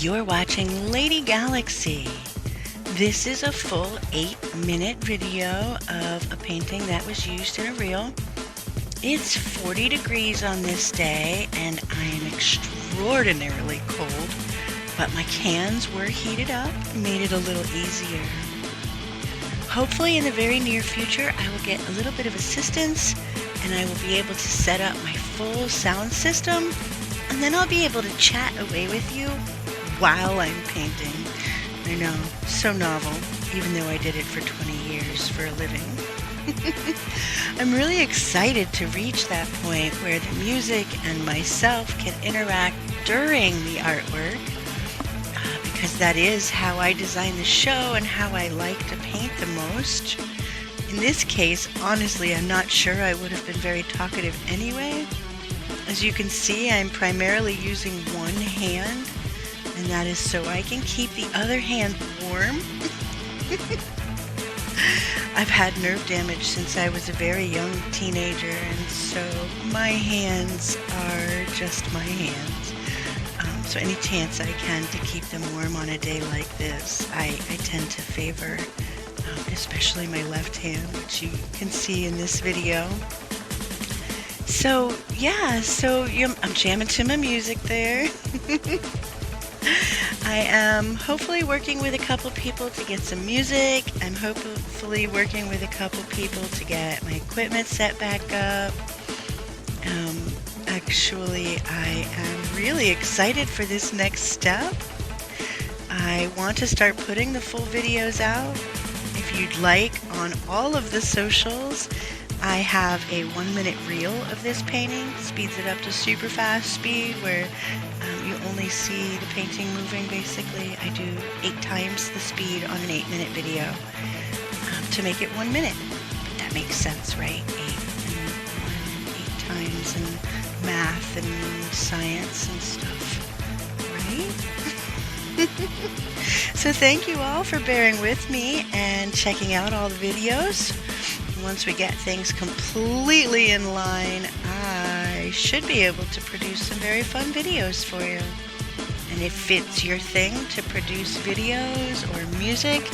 You're watching Lady Galaxy. This is a full 8-minute video of a painting that was used in a reel. It's 40 degrees on this day and I am extraordinarily cold, but my cans were heated up, made it a little easier. Hopefully in the very near future I will get a little bit of assistance and I will be able to set up my full sound system, and then I'll be able to chat away with you while I'm painting. I know, so novel, even though I did it for 20 years for a living. I'm really excited to reach that point where the music and myself can interact during the artwork, because that is how I design the show and how I like to paint the most. In this case, honestly, I'm not sure I would have been very talkative anyway. As you can see, I'm primarily using one hand, and that is so I can keep the other hand warm. I've had nerve damage since I was a very young teenager, and so my hands are just my hands. So any chance I can to keep them warm on a day like this, I tend to favor, especially my left hand, which you can see in this video. So yeah, I'm jamming to my music there. I am hopefully working with a couple people to get some music. I'm hopefully working with a couple people to get my equipment set back up. Actually, I am really excited for this next step. I want to start putting the full videos out. If you'd like, on all of the socials, I have a 1-minute reel of this painting. Speeds it up to super fast speed where you only see the painting moving basically. I do 8 times the speed on an 8-minute video to make it 1 minute. But that makes sense, right? 8 times and math and science and stuff, right? So thank you all for bearing with me and checking out all the videos. Once we get things completely in line, I should be able to produce some very fun videos for you. And if it's your thing to produce videos or music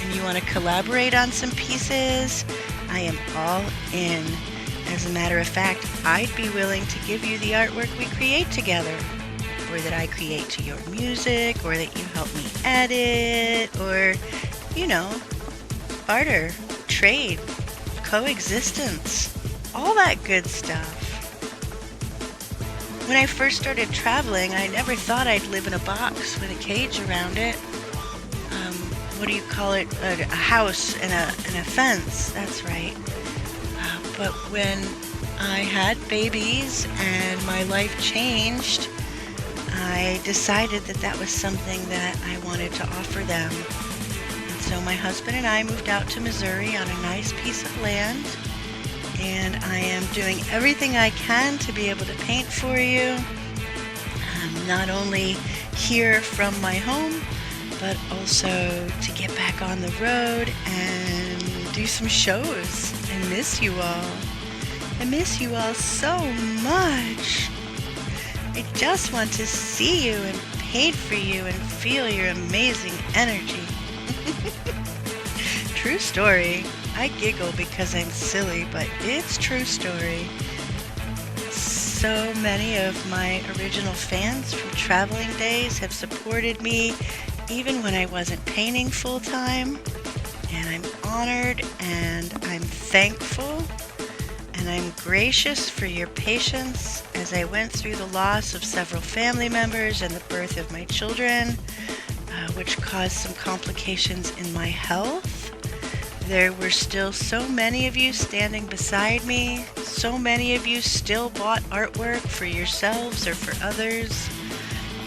and you want to collaborate on some pieces, I am all in. As a matter of fact, I'd be willing to give you the artwork we create together, or that I create to your music, or that you help me edit, or, you know, barter, trade, coexistence, all that good stuff. When I first started traveling, I never thought I'd live in a box with a cage around it. What do you call it? A house and a fence, that's right. But when I had babies and my life changed, I decided that that was something that I wanted to offer them. And so my husband and I moved out to Missouri on a nice piece of land, and I am doing everything I can to be able to paint for you. Not only here from my home, but also to get back on the road and do some shows. I miss you all. I miss you all so much. I just want to see you and paint for you and feel your amazing energy. True story. I giggle because I'm silly, but it's true story. So many of my original fans from traveling days have supported me even when I wasn't painting full time, and I'm honored and I'm thankful and I'm gracious for your patience as I went through the loss of several family members and the birth of my children, which caused some complications in my health. There were still so many of you standing beside me. So many of you still bought artwork for yourselves or for others.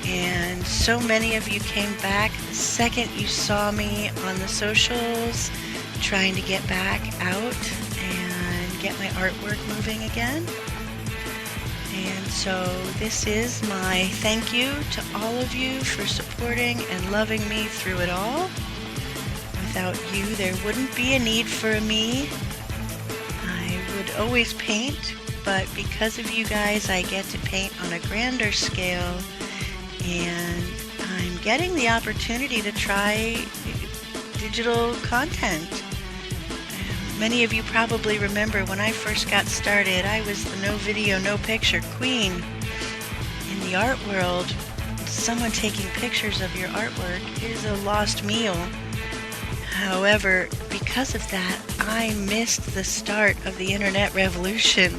And so many of you came back the second you saw me on the socials trying to get back out and get my artwork moving again. And so this is my thank you to all of you for supporting and loving me through it all. Without you, there wouldn't be a need for a me. I would always paint, but because of you guys, I get to paint on a grander scale, and I'm getting the opportunity to try digital content. Many of you probably remember when I first got started, I was the no video, no picture queen. In the art world, someone taking pictures of your artwork is a lost meal. However, because of that, I missed the start of the internet revolution.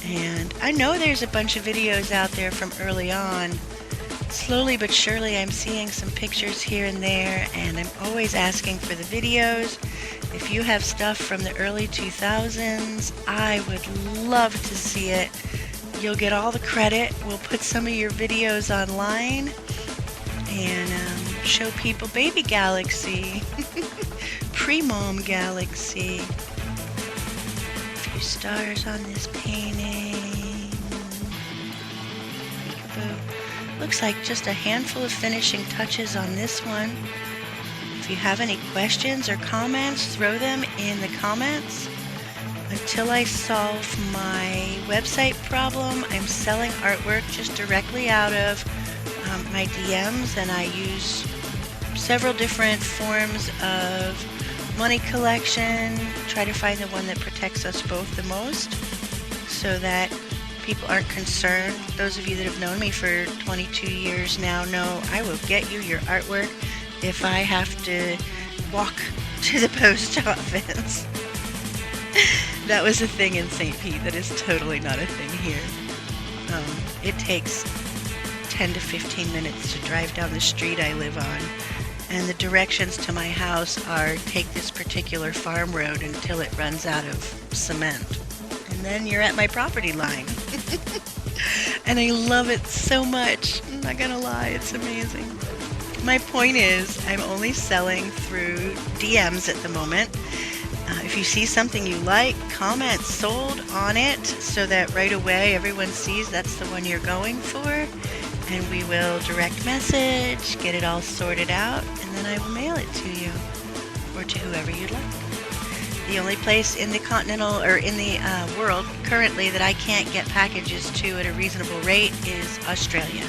And I know there's a bunch of videos out there from early on. Slowly but surely I'm seeing some pictures here and there, and I'm always asking for the videos. If you have stuff from the early 2000s, I would love to see it. You'll get all the credit. We'll put some of your videos online and show people baby galaxy, pre-mom galaxy. A few stars on this painting. Peekaboo. Looks like just a handful of finishing touches on this one. If you have any questions or comments, throw them in the comments. Until I solve my website problem, I'm selling artwork just directly out of my DMs, and I use several different forms of money collection, try to find the one that protects us both the most so that people aren't concerned. Those of you that have known me for 22 years now know I will get you your artwork if I have to walk to the post office. That was a thing in St. Pete. That is totally not a thing here. It takes 10 to 15 minutes to drive down the street I live on, and the directions to my house are take this particular farm road until it runs out of cement, and then you're at my property line. And I love it so much. I'm not gonna lie, it's amazing. My point is, I'm only selling through DMs at the moment. If you see something you like, comment sold on it so that right away everyone sees that's the one you're going for, and we will direct message, get it all sorted out, and then I will mail it to you or to whoever you'd like. The only place in the continental or in the world currently that I can't get packages to at a reasonable rate is Australia.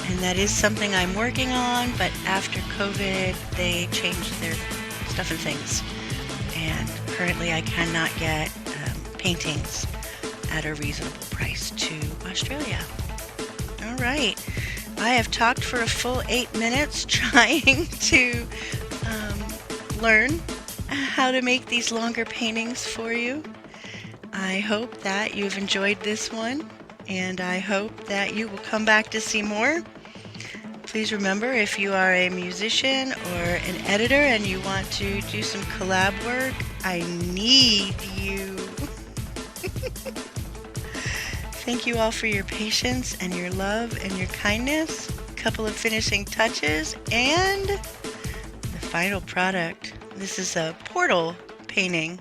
And that is something I'm working on, but after COVID, they changed their stuff and things. And currently I cannot get paintings at a reasonable price to Australia. All right. I have talked for a full 8 minutes trying to learn how to make these longer paintings for you. I hope that you've enjoyed this one, and I hope that you will come back to see more. Please remember, if you are a musician or an editor and you want to do some collab work, I need you. Thank you all for your patience and your love and your kindness. A couple of finishing touches and the final product. This is a portal painting,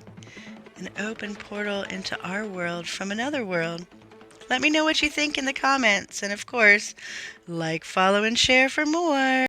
an open portal into our world from another world. Let me know what you think in the comments, and of course, like, follow, and share for more.